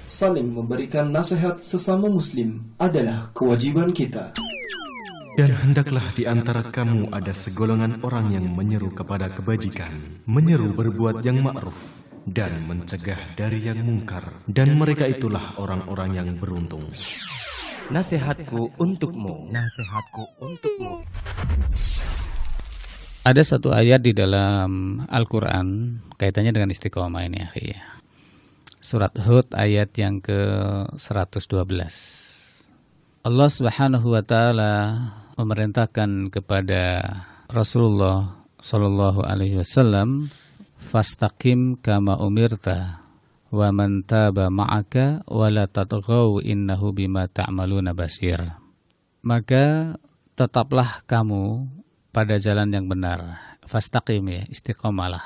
saling memberikan nasihat sesama muslim adalah kewajiban kita. Dan hendaklah di antara kamu ada segolongan orang yang menyeru kepada kebajikan, menyeru berbuat yang ma'ruf, dan mencegah dari yang mungkar. Dan mereka itulah orang-orang yang beruntung. Nasihatku untukmu. Nasihatku untukmu. Ada satu ayat di dalam Al-Quran kaitannya dengan istiqomah ini, akhi. Surat Hud ayat yang ke-112. Allah Subhanahu wa taala memerintahkan kepada Rasulullah sallallahu alaihi wasallam, "Fastaqim kama umirta wa man taba ma'aka wa la tatghaw innahu bima ta'maluna basir." Maka tetaplah kamu pada jalan yang benar. Fastaqim, ya, istiqomalah.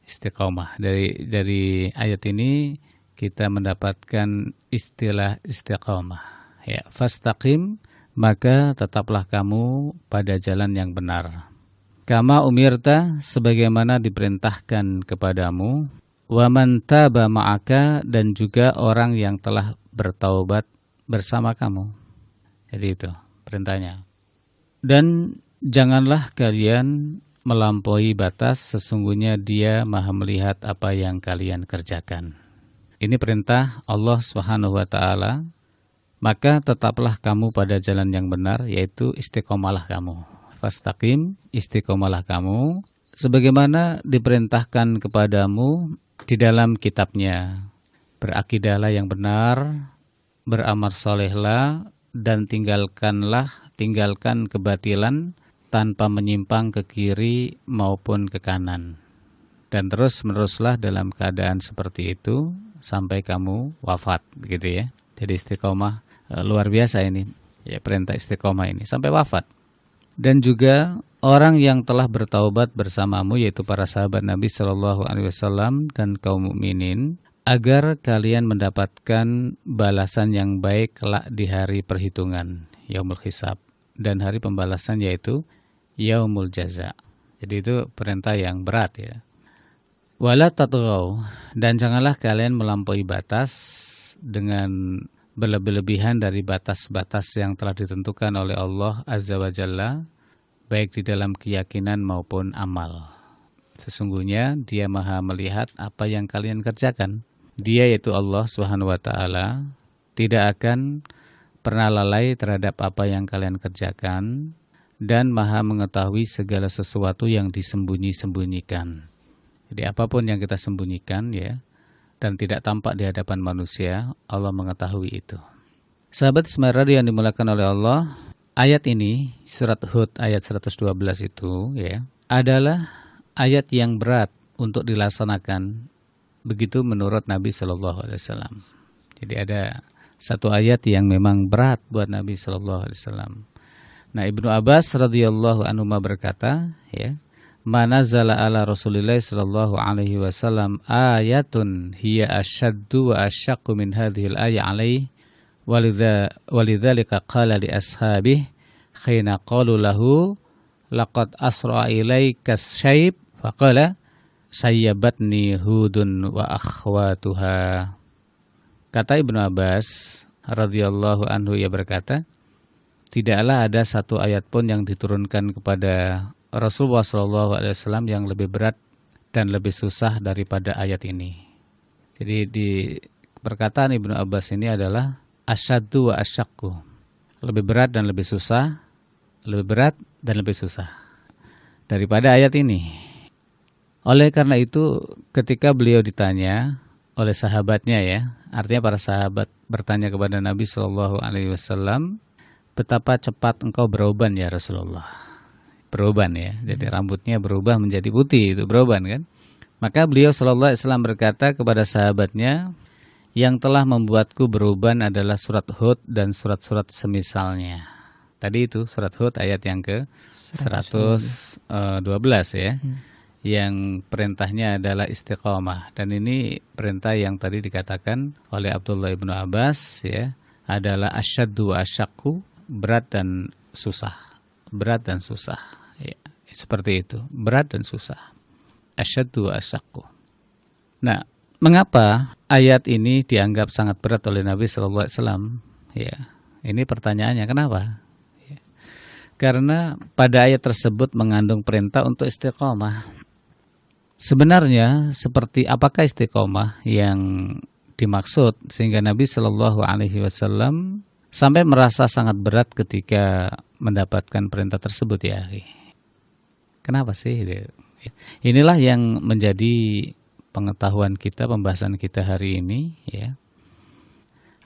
Istiqomah. Dari ayat ini kita mendapatkan istilah istiqomah. Ya, fastaqim, maka tetaplah kamu pada jalan yang benar. Kama umirta, sebagaimana diperintahkan kepadamu. Wa man taba ma'aka, dan juga orang yang telah bertaubat bersama kamu. Jadi itu perintahnya. Dan janganlah kalian melampaui batas, sesungguhnya Dia Maha melihat apa yang kalian kerjakan. Ini perintah Allah Subhanahu wa taala. Maka tetaplah kamu pada jalan yang benar, yaitu istiqomalah kamu. Fastaqim, istiqomalah kamu sebagaimana diperintahkan kepadamu di dalam kitabnya. Berakidahlah yang benar, beramal solehlah, dan tinggalkan kebatilan tanpa menyimpang ke kiri maupun ke kanan. Dan terus-meneruslah dalam keadaan seperti itu sampai kamu wafat, gitu ya. Jadi istiqomah luar biasa ini, ya, perintah istiqomah ini sampai wafat. Dan juga orang yang telah bertaubat bersamamu, yaitu para sahabat Nabi Shallallahu Alaihi Wasallam dan kaum mukminin, agar kalian mendapatkan balasan yang baik kelak di hari perhitungan, yaumul hisab, dan hari pembalasan yaitu yaumul jaza. Jadi itu perintah yang berat, ya. Wala tatghaw, dan janganlah kalian melampaui batas dengan berlebih-lebihan dari batas-batas yang telah ditentukan oleh Allah Azza wa Jalla, baik di dalam keyakinan maupun amal. Sesungguhnya Dia Maha melihat apa yang kalian kerjakan. Dia, yaitu Allah Subhanahu wa taala, tidak akan pernah lalai terhadap apa yang kalian kerjakan, dan Maha mengetahui segala sesuatu yang disembunyi-sembunyikan. Jadi apapun yang kita sembunyikan, ya, dan tidak tampak di hadapan manusia, Allah mengetahui itu. Sahabat Ismail yang dimulakan oleh Allah, ayat ini, surat Hud ayat 112 itu, ya, adalah ayat yang berat untuk dilaksanakan. Begitu menurut Nabi Shallallahu Alaihi Wasallam. Jadi ada satu ayat yang memang berat buat Nabi Shallallahu Alaihi Wasallam. Nah, Ibnu Abbas radhiyallahu anhu berkata, ya, manazala ala Rasulillah sallallahu alaihi wasallam ayatun hiya asyaddu wa asyaqqu min hadhil ayat alaihi walidzalika qala li ashabihi khina qalu lahu laqad asra ilaika syayb faqala sayyabatni hudun wa akhwatuha. Kata Ibnu Abbas radhiyallahu anhu, ia berkata, tidaklah ada satu ayat pun yang diturunkan kepada Rasulullah SAW yang lebih berat dan lebih susah daripada ayat ini. Jadi di perkataan Ibnu Abbas ini adalah asyaddu wa asyaqqu, lebih berat dan lebih susah, lebih berat dan lebih susah daripada ayat ini. Oleh karena itu, ketika beliau ditanya oleh sahabatnya, ya, artinya para sahabat bertanya kepada Nabi SAW, betapa cepat engkau beruban ya Rasulullah. Beruban, ya, jadi rambutnya berubah menjadi putih, itu beruban kan. Maka beliau sallallahu alaihi wasallam berkata kepada sahabatnya, yang telah membuatku beruban adalah surat Hud dan surat-surat semisalnya. Tadi itu surat Hud ayat yang ke 112, ya. Yang perintahnya adalah istiqamah, dan ini perintah yang tadi dikatakan oleh Abdullah ibnu Abbas, ya, adalah asyaddu wa asyaqqu, berat dan susah, berat dan susah, ya, seperti itu, berat dan susah, asyaddu wa asyaqqu. Nah, mengapa ayat ini dianggap sangat berat oleh Nabi Shallallahu Alaihi Wasallam? Ya, ini pertanyaannya kenapa? Ya. Karena pada ayat tersebut mengandung perintah untuk istiqomah. Sebenarnya seperti apakah istiqomah yang dimaksud sehingga Nabi Shallallahu Alaihi Wasallam sampai merasa sangat berat ketika mendapatkan perintah tersebut ya? Kenapa sih? Inilah yang menjadi pengetahuan kita, pembahasan kita hari ini ya.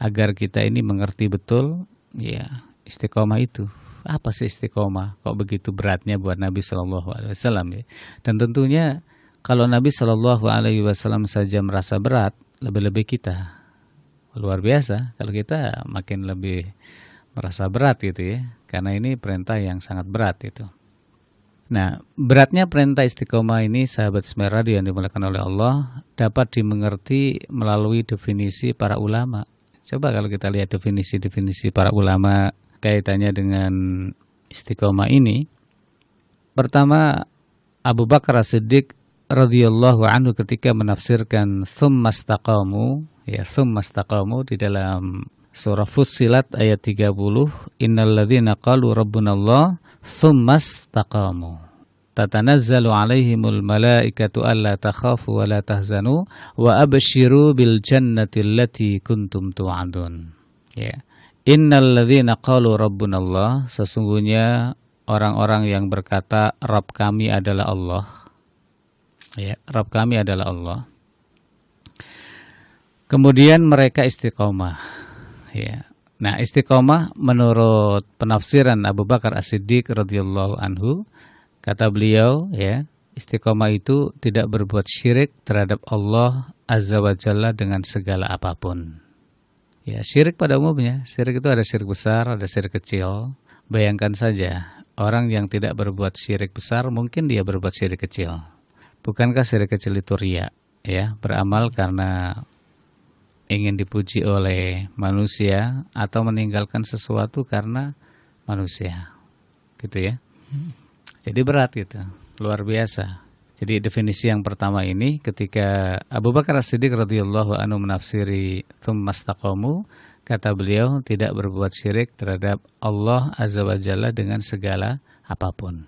Agar kita ini mengerti betul ya, istiqomah itu. Apa sih istiqomah? Kok begitu beratnya buat Nabi Shallallahu Alaihi Wasallam ya? Dan tentunya kalau Nabi Shallallahu Alaihi Wasallam saja merasa berat, lebih-lebih kita. Luar biasa kalau kita makin lebih merasa berat gitu ya. Karena ini perintah yang sangat berat itu. Nah, beratnya perintah istiqomah ini sahabat Ismail Radio yang dimuliakan oleh Allah dapat dimengerti melalui definisi para ulama. Coba kalau kita lihat definisi-definisi para ulama kaitannya dengan istiqomah ini. Pertama, Abu Bakar As-Siddiq radhiyallahu anhu ketika menafsirkan tsumastaqamu ya, tsumastaqamu di dalam surah Fussilat ayat 30, innalladzina qalu rabbunallah tsumastaqamu tatanazzalu alaihimul malaikatu alla takhafu wa la tahzanu wa abshiru bil jannati allati kuntum tu'adun. Ya. Innalladzina qalu rabbunallah, sesungguhnya orang-orang yang berkata Rabb kami adalah Allah. Ya, Rabb kami adalah Allah. Kemudian mereka istiqomah. Ya. Nah, istiqomah menurut penafsiran Abu Bakar As-Siddiq radhiyallahu anhu, kata beliau, ya, istiqomah itu tidak berbuat syirik terhadap Allah Azza wa Jalla dengan segala apapun. Ya, syirik pada umumnya, syirik itu ada syirik besar, ada syirik kecil. Bayangkan saja, orang yang tidak berbuat syirik besar, mungkin dia berbuat syirik kecil. Bukankah syirik kecil itu riya, ya, beramal karena ingin dipuji oleh manusia atau meninggalkan sesuatu karena manusia, gitu ya. Jadi berat gitu, luar biasa. Jadi definisi yang pertama ini ketika Abu Bakar As-Siddiq radhiyallahu anhu menafsiri tsumastaqamu, kata beliau tidak berbuat syirik terhadap Allah Azza wa Jalla dengan segala apapun.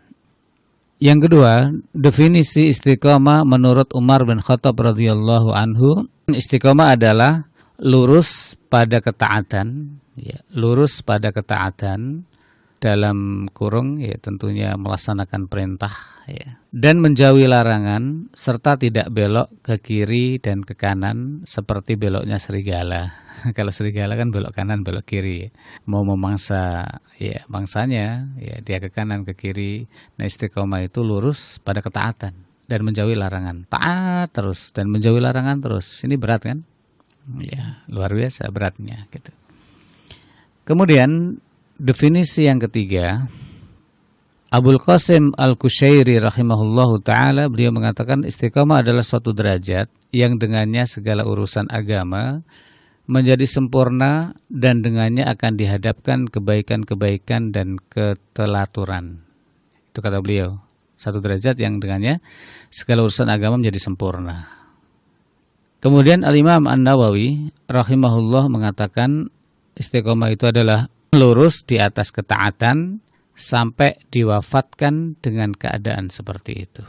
Yang kedua, definisi istiqomah menurut Umar bin Khattab radhiyallahu anhu, istiqomah adalah lurus pada ketaatan, ya, lurus pada ketaatan dalam kurung ya tentunya melaksanakan perintah ya, dan menjauhi larangan serta tidak belok ke kiri dan ke kanan seperti beloknya serigala. Kalau serigala kan belok kanan belok kiri, mau memangsa ya mangsanya ya dia ke kanan ke kiri. Nah, istiqomah itu lurus pada ketaatan dan menjauhi larangan, taat terus dan menjauhi larangan terus. Ini berat kan? Ya, luar biasa beratnya gitu. Kemudian definisi yang ketiga, Abul Qasim Al-Kushairi rahimahullahu ta'ala, beliau mengatakan istiqamah adalah suatu derajat yang dengannya segala urusan agama menjadi sempurna dan dengannya akan dihadapkan kebaikan-kebaikan dan ketelaturan. Itu kata beliau, satu derajat yang dengannya segala urusan agama menjadi sempurna. Kemudian Al-Imam An-Nawawi rahimahullah mengatakan istiqamah itu adalah lurus di atas ketaatan sampai diwafatkan dengan keadaan seperti itu.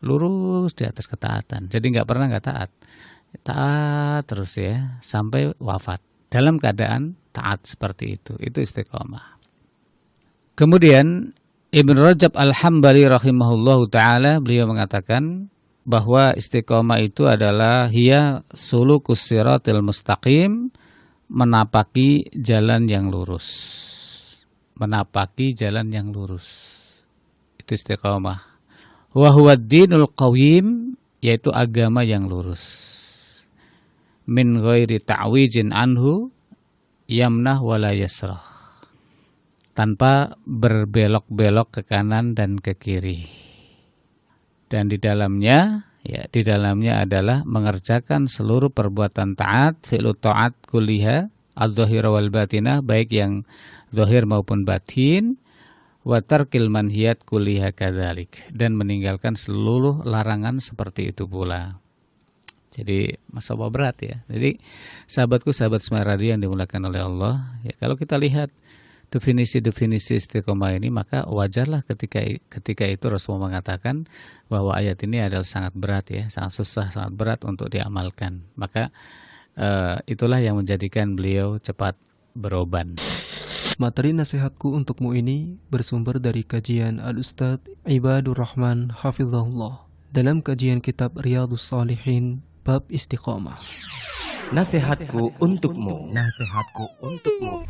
Lurus di atas ketaatan. Jadi nggak pernah nggak taat. Taat terus ya sampai wafat dalam keadaan taat seperti itu. Itu istiqamah. Kemudian Ibn Rajab Al-Hambali rahimahullahu taala beliau mengatakan bahwa istiqamah itu adalah hiya sulukus siratil mustaqim, menapaki jalan yang lurus. Menapaki jalan yang lurus. Itu istiqamah. Wa huwa ad-dinul qawim, yaitu agama yang lurus. Min ghairi ta'wijin anhu yamnah wala yasrah. Tanpa berbelok-belok ke kanan dan ke kiri. Dan di dalamnya adalah mengerjakan seluruh perbuatan taat, fi'lu ta'at kulliha, adz-dzahira wal batinah, baik yang zahir maupun batin, wa tarkil manhiyat kulliha kadzalik, dan meninggalkan seluruh larangan seperti itu pula. Jadi masalah berat ya. Jadi sahabatku, sahabat Smart Radio yang dimuliakan oleh Allah, ya kalau kita lihat definisi-definisi istiqomah ini, maka wajarlah ketika itu Rasulullah mengatakan bahwa ayat ini adalah sangat berat ya, sangat susah, sangat berat untuk diamalkan. Maka itulah yang menjadikan beliau cepat beroban. Materi nasihatku untukmu ini bersumber dari kajian Al-Ustadz Ibadur Rahman Hafizahullah dalam kajian kitab Riyadhus Shalihin bab istiqomah. Nasihatku untukmu. Nasihatku untukmu.